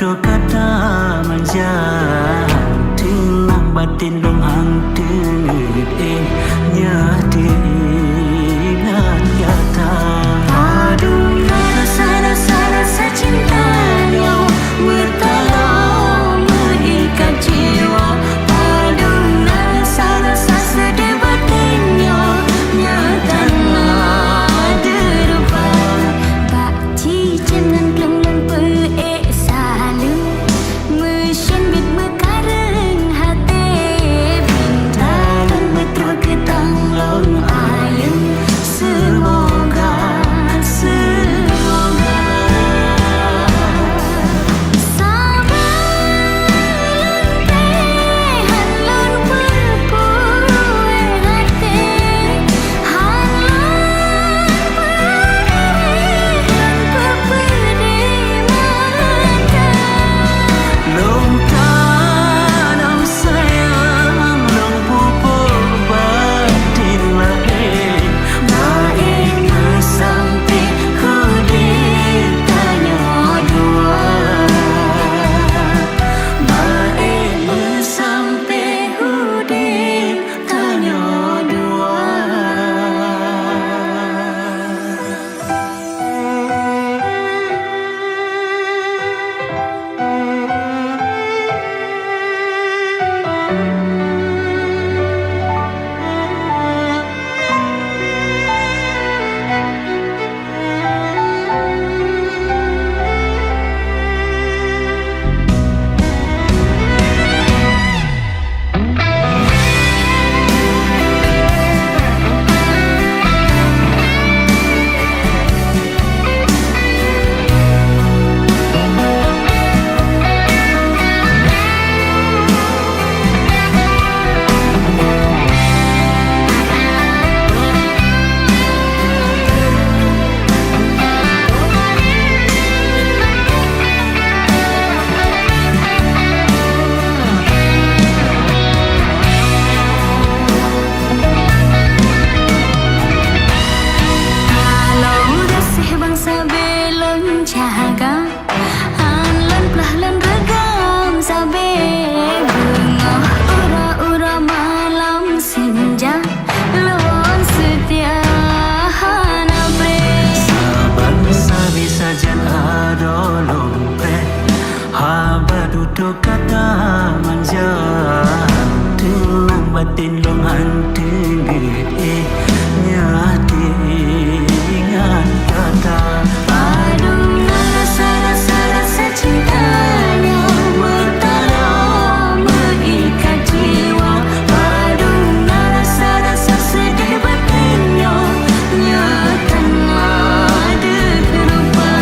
duduk kata manja Tenang batin dong hang tengit nyati ingat kata Aduh rasa cintanya bertalau mengikat jiwa. Aduh rasa sedih batinnya nyatanya derupa. Bak cicim ngan kleng leng peek salu mesin bit mekareng hati bintang betul ketang long ayem semoga duduk kata manja Tenang batin long hang tengit nyati ingat kata Aduh rasa cintanya bertalau mengikat jiwa. Aduh rasa sedih batinnya nyatanya derupa.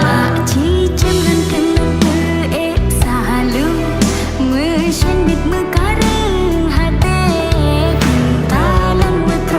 Bak cicim ngan kenang peek salu mesin bit mekareng hati bentalan betul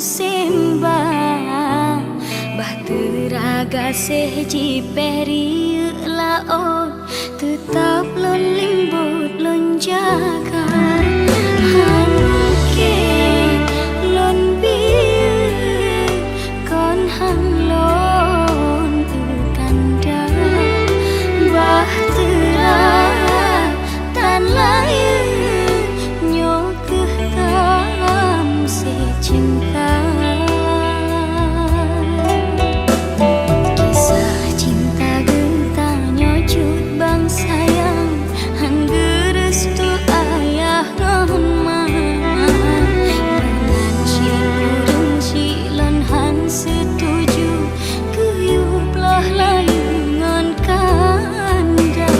sembah bahtera gasih jiperi laon tetap lon limbut lon jaga hanke lon bir kon han lon kanda bahtera tan lain cinta kisah cinta gentanya cut bang sayang hangga restu ayah ngon mama dengan si kurang si lan han setuju kuyuplah layungan kanda.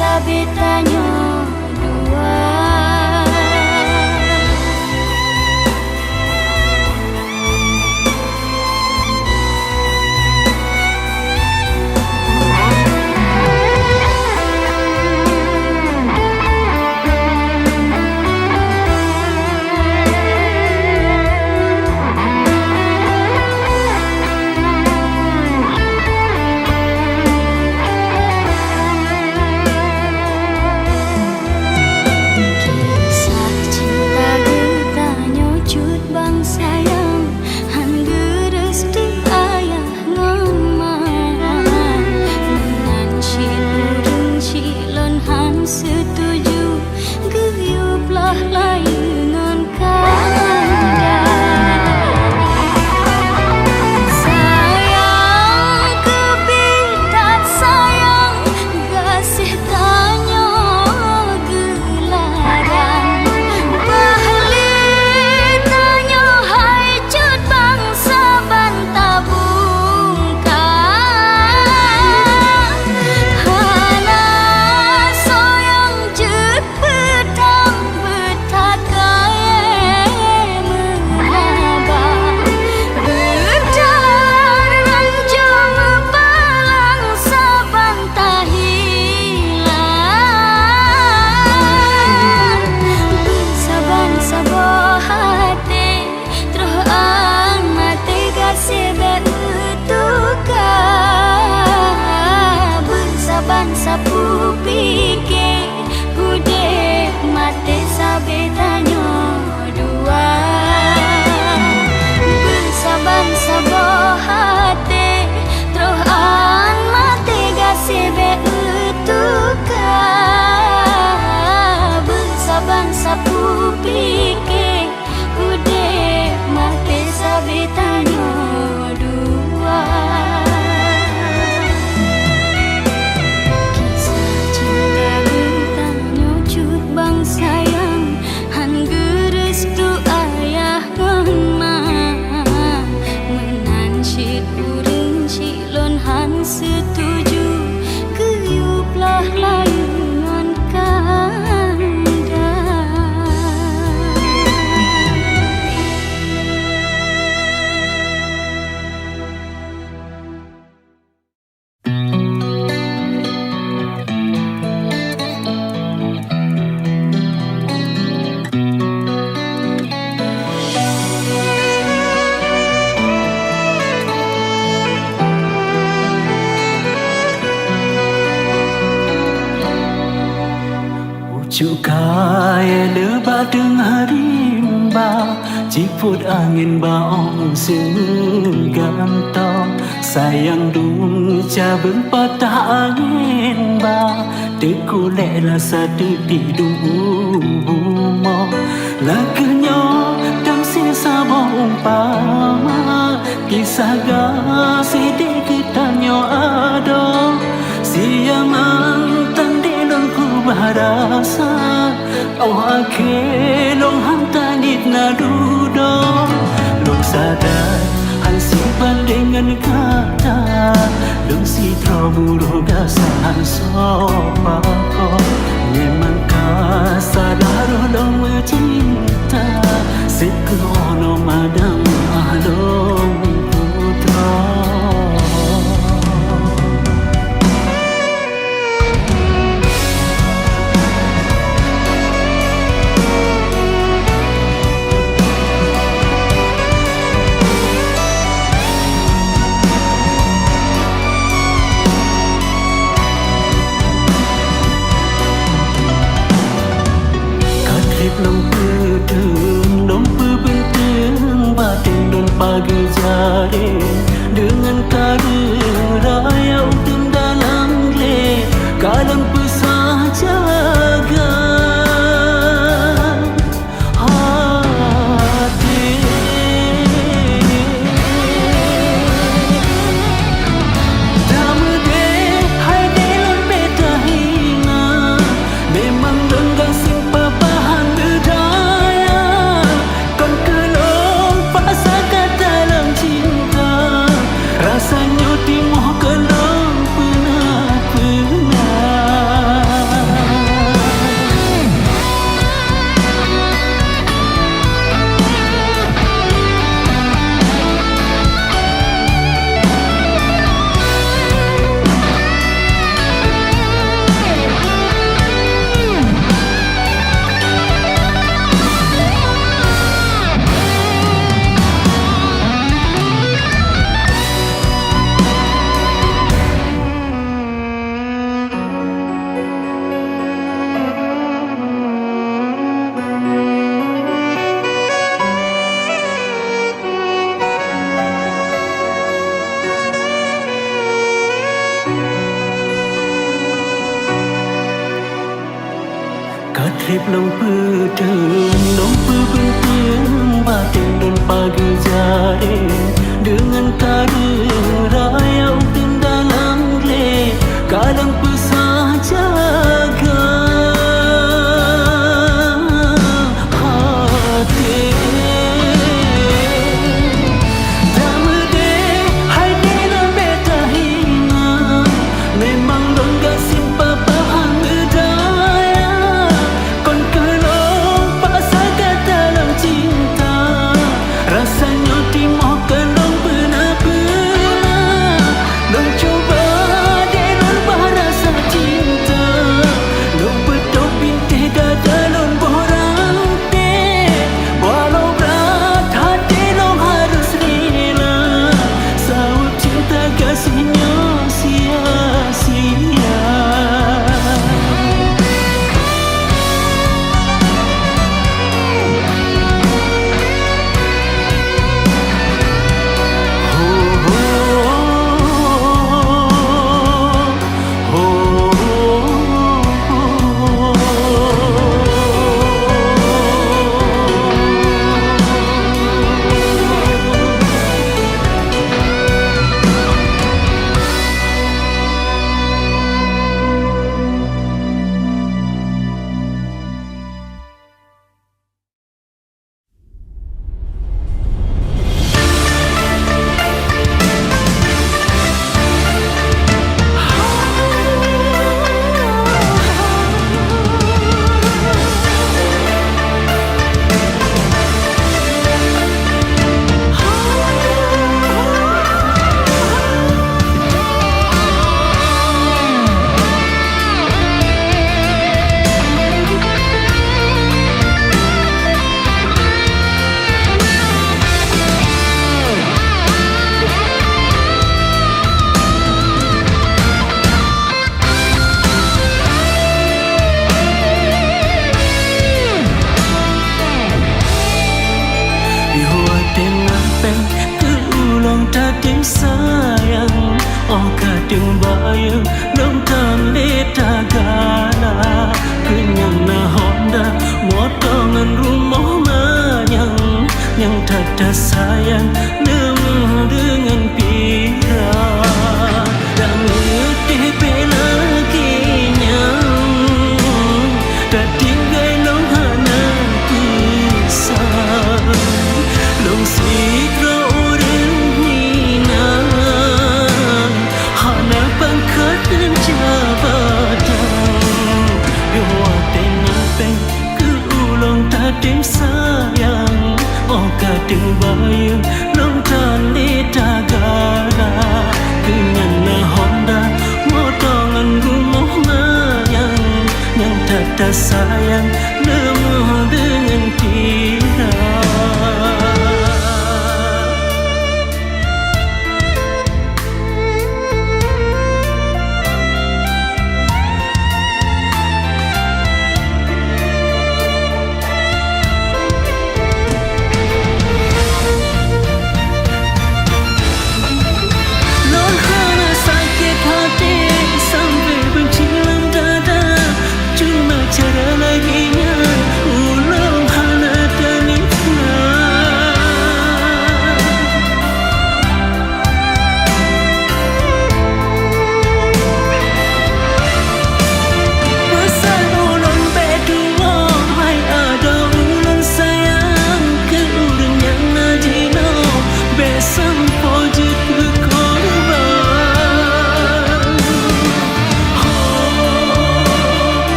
Sabetanyo dua setuju guyuplah layungan kanda sayang kebidat sayang gasih tanyo gelaran bahli tanyo hai cut bangsa bantabung sapu pikir kude mate sabetanyo dua bersaban saboh hati terohan mate gasebe utuka bersaban sapu pikir kude mate sabetanyo dua. Sayang hangga restu ayah ngon mama menansyid urang cilon han setuju kuyuplah layungan kanda. Cukai lebat dengar rimba, ciput angin baong sing gantong. Sayang dung cabeng patah angin ba, dekulek rasa di dung bumo. Lagunya dang sisa umpama, kisah gasih di kitanyo ada. Siang antang di longku barasa, au ake long hantanit na dudo. Long sadar hansi dengan kata, long si traburu gasan sopako. Memang kasadar long cinta, sekono madang along putra. Long pedeng, long pebenteng, batin don pagi jari dengan karung raya udun dalam le, kalang pesah jaga hati. Dama de hai de lon beta hina, memang denggang simpa rasanya timoh kelong pernah-pernah. Katrip long pedeng, long pebenteng, batin don pagi jari dengan karung raya udin dalam le, kalang pesah jaga hati. Dama de hai de lon beta hina, memang dong gak simpa bahan berdaya. Rasanya timoh kelong pernah-pernah, long coba de lon barasa kadang bayang long tan le tagala kenyang na honda motongan rumah yang tak ada sayang dengan pira dan ngerti bela kenyang tak tinggal long hana pisah long sikro orang minang hana pangkat dan jabatan yo tengah peng ke ulong tak ada sayang oh kadang bayang long tan le tagala dengan na honda motongan rumah yang tak ada sayang dengan tira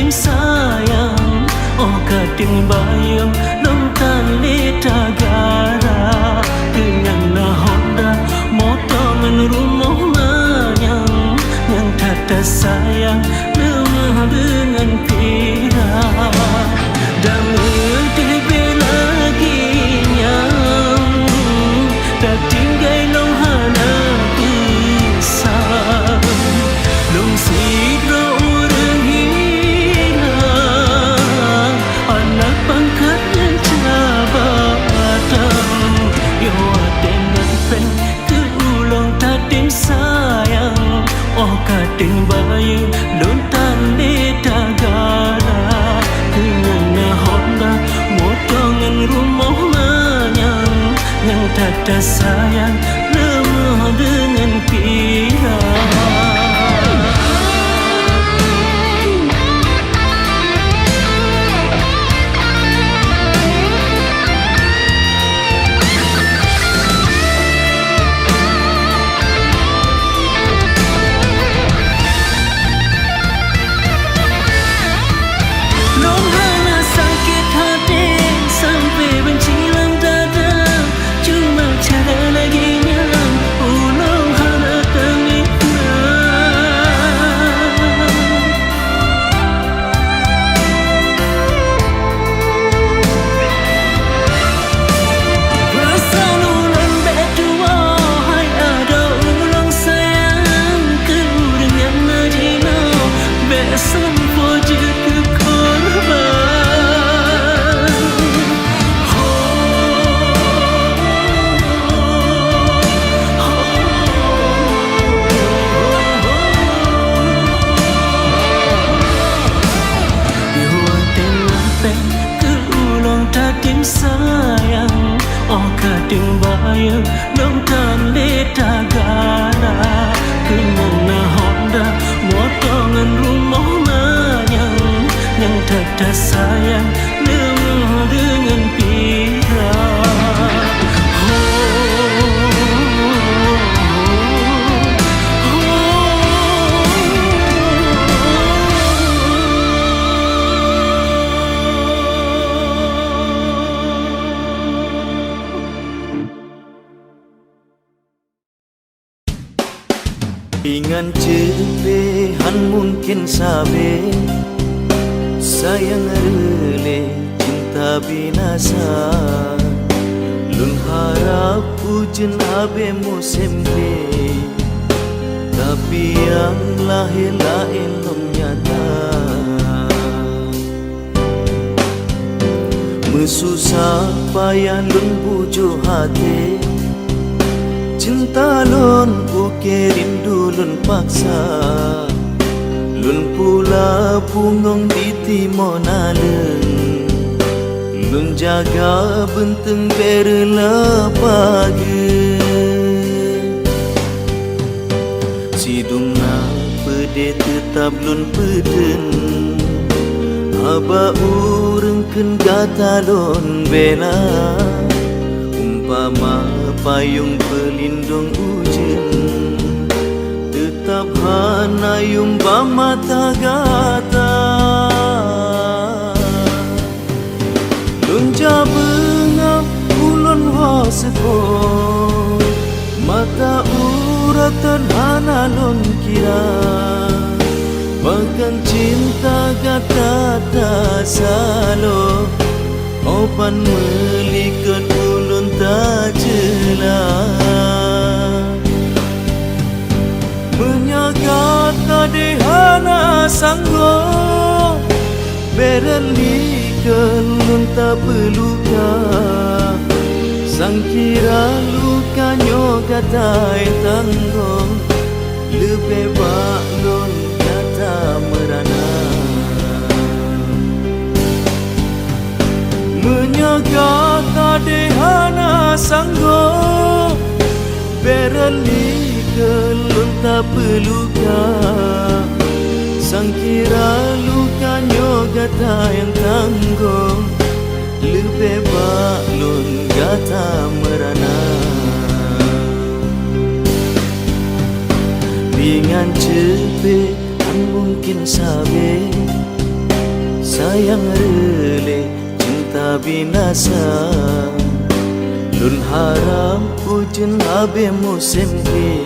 sayang oh kadang bayang long tan le tagara dengan na honda motongan rumah yang tak ada sayang dengan pira dan ngerti bela ginyang tak tinggal long hana pisah long sidro sayang oh kadang bayang lontan le tagala dengan na honda motongan rumah yang tak ada sayang lemah dengan pira sayang oh kadang bayang long tan le tagala dengan na honda motongan rumah yang tak ada sayang dengan pira ingan celehan mungkin sabe sayang rele cinta binasa lun harap pujen abe musim tapi yang lahir lain lom nyata Mesusah payah lun bujuk hati, cinta lun buke rindu lun paksa. Lun pula pungong di timur naleng, lun jaga benteng berela pagi. Sidungna pede tetap lun peden, aba urengkeun gata lun bela. Umpama payung pelindung hujan, tetap hanayum bamata gata. Lun jabengap ulun waseko, mata uratan hana lun kira. Bahkan cinta gata tak salo, opan melikat ulun tak jelas. Menyagat kadehana sanggup, bereli kelun tak beluka. Sangkira lukanya gata tanggung, lebih bak lun gata merana. Menyaga kadehana sanggup, bereli kelun tak peluka. Sangkira lukanya gata yang tanggung, lebih bak lun gata merana. Bingan cepe an mungkin sabe, sayang rele cinta binasa. Lun haram hujan habe musim ke,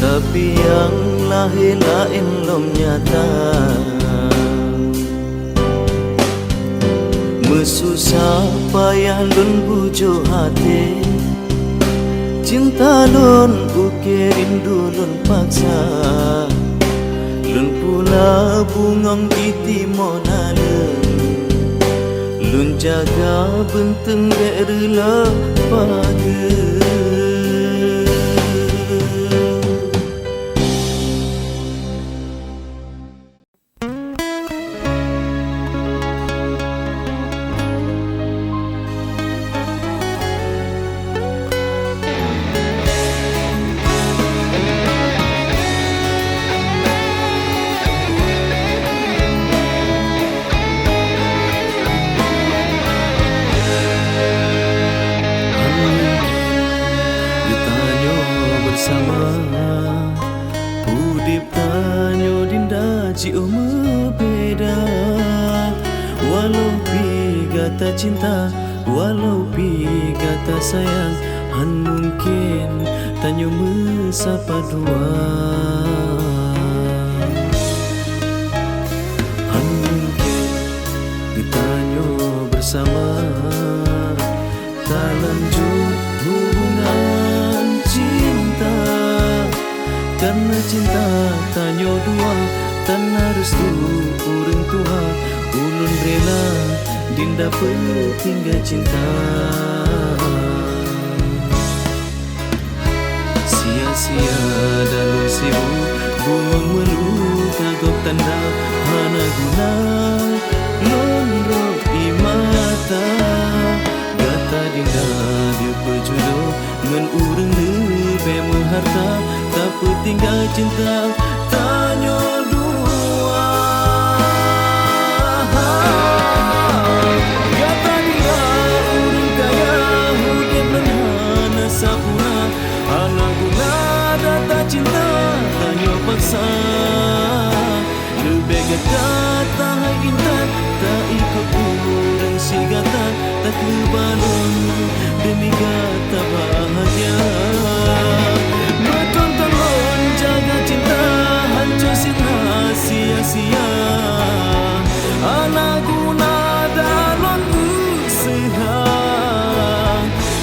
tapi yang lahir lain lom nyata. Mesusah payah lun bujuk hati, cinta lun buke rindu lun paksa. Lun pula bungong di timur naleng, lun jaga benteng berela pagi. Udip tanyo dinda cio beda, walau pi gata cinta, walau pi gata sayang, han mungkin tanyo mesapa dua. Han mungkin ditanyo bersama, tak lanjut hubungan cinta. Karena cinta tanyo dua, tanah restu urang tua. Ulun rela dinda tinggal cinta. Sia-sia dalam sibuk, buang melu kagok tanda. Hana guna lon ro'i mata, gata dinda dia berjodoh ngan urang lebih mengharta. Tak tinggal cinta tanyo dua. Gata dinda urang kaya, hujan menhana sapuna. Hana guna data cinta tanyo paksa. Lebih gata hai intan, tak ikut urang si gata. Tak kebalon demi gata bahagia. Jaga cinta hancur sinha sia-sia. Anak guna dalam usaha,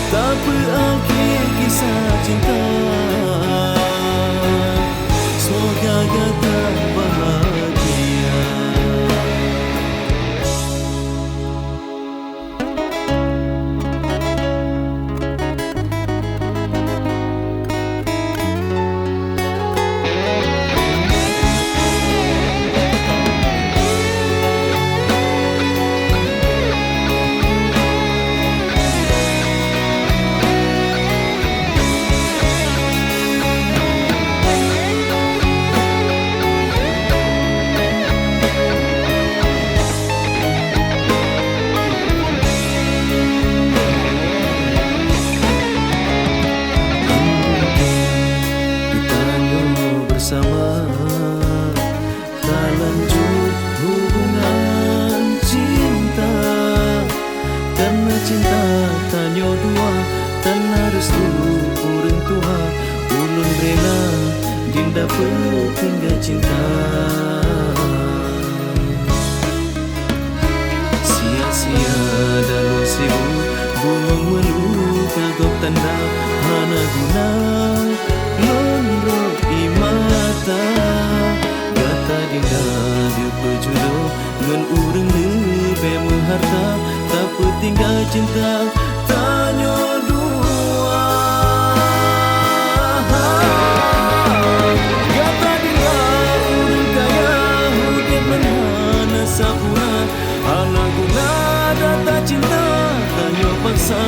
tak berakhir kisah cinta. Semoga gata bahagia. tanah restu orang tua ulun rela dinda tinggal cinta. Sia-sia dalam sibuk bumang melu kagok tanda hana guna lonro imata gata dinda dia berjodoh ngan urang lebe mengharta tak tinggal cinta tanyo dua. Gata dinda urang kaya hudip menhana sapuna hana guna data cinta tanyo paksa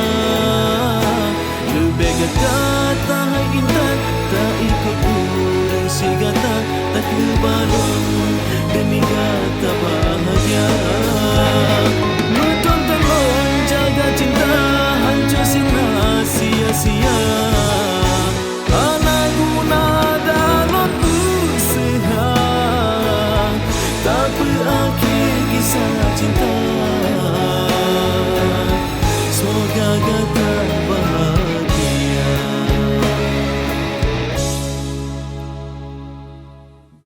lebih kata hai intan tak ikut urang si gata tak kebalon demi kata bahagia. Betul tolong jaga cinta hancur sina sia-sia.